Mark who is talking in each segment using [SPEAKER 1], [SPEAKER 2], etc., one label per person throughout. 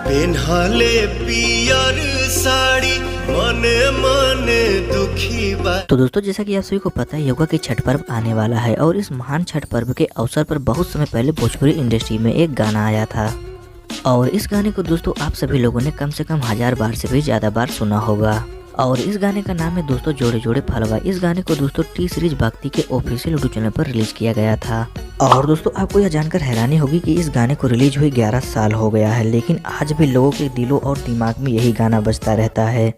[SPEAKER 1] पेन्हले पियर साड़ी मने मने दुखी बा।
[SPEAKER 2] तो दोस्तों, जैसा कि आप सभी को पता है, योगा की छठ पर्व आने वाला है और इस महान छठ पर्व के अवसर पर बहुत समय पहले भोजपुरी इंडस्ट्री में एक गाना आया था और इस गाने को दोस्तों आप सभी लोगों ने कम से कम 1000 बार से भी ज्यादा बार सुना होगा और इस गाने का नाम है दोस्तों जोड़े जोड़े फलवा। इस गाने को दोस्तों टी सीरीज भक्ति के ऑफिशियल यूट्यूब चैनल पर रिलीज किया गया था और दोस्तों आपको यह जानकर हैरानी होगी कि इस गाने को रिलीज हुए 11 साल हो गया है, लेकिन आज भी लोगों के दिलों और दिमाग में यही गाना बजता रहता है।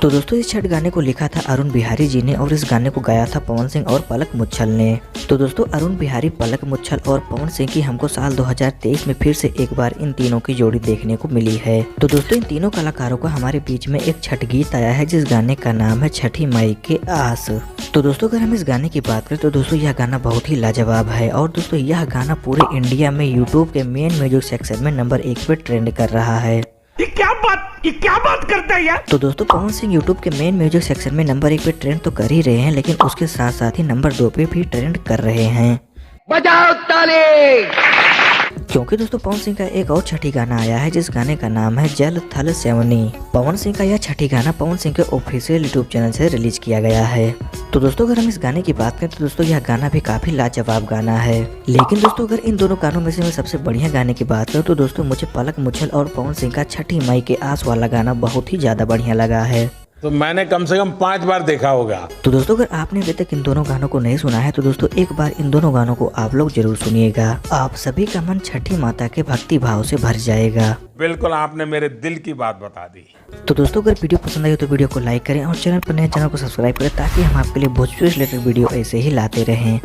[SPEAKER 2] तो दोस्तों इस छठ गाने को लिखा था अरुण बिहारी जी ने और इस गाने को गाया था पवन सिंह और पलक मुच्छल ने। तो दोस्तों अरुण बिहारी, पलक मुच्छल और पवन सिंह की हमको साल 2023 में फिर से एक बार इन तीनों की जोड़ी देखने को मिली है। तो दोस्तों इन तीनों कलाकारों का हमारे बीच में एक छठ गीत आया है जिस गाने का नाम है छठी माई के आस। तो दोस्तों अगर हम इस गाने की बात करें तो दोस्तों यह गाना बहुत ही लाजवाब है और दोस्तों यह गाना पूरे इंडिया में यूट्यूब के मेन म्यूजिक सेक्शन में नंबर 1 पे ट्रेंड कर रहा है।
[SPEAKER 3] ये क्या बात करता है यार।
[SPEAKER 2] तो दोस्तों पवन सिंह यूट्यूब के मेन म्यूजिक सेक्शन में नंबर 1 पे ट्रेंड तो कर ही रहे हैं, लेकिन उसके साथ साथ ही नंबर 2 पे भी ट्रेंड कर रहे हैं।
[SPEAKER 3] बजाओ ताली।
[SPEAKER 2] क्योंकि दोस्तों पवन सिंह का एक और छठी गाना आया है जिस गाने का नाम है जल थल सेवनी। पवन सिंह का यह छठी गाना पवन सिंह के ऑफिशियल यूट्यूब चैनल से रिलीज किया गया है। तो दोस्तों अगर हम इस गाने की बात करें तो दोस्तों यह गाना भी काफी लाजवाब गाना है, लेकिन दोस्तों अगर इन दोनों गानों में से मैं सबसे बढ़िया गाने की बात करूँ तो दोस्तों मुझे पलक मुच्छल और पवन सिंह का छठी माई के आस वाला गाना बहुत ही ज्यादा बढ़िया लगा है।
[SPEAKER 4] तो मैंने कम से कम 5 बार देखा होगा।
[SPEAKER 2] तो दोस्तों अगर आपने अभी तक इन दोनों गानों को नहीं सुना है तो दोस्तों एक बार इन दोनों गानों को आप लोग जरूर सुनिएगा। आप सभी का मन छठी माता के भक्ति भाव से भर जाएगा।
[SPEAKER 4] बिल्कुल आपने मेरे दिल की बात बता दी।
[SPEAKER 2] तो दोस्तों अगर वीडियो पसंद आई हो तो वीडियो को लाइक करें और चैनल पर नए चैनल को सब्सक्राइब करें ताकि हम आपके लिए भोजपुरी रिलेटेड वीडियो ऐसे ही लाते रहें।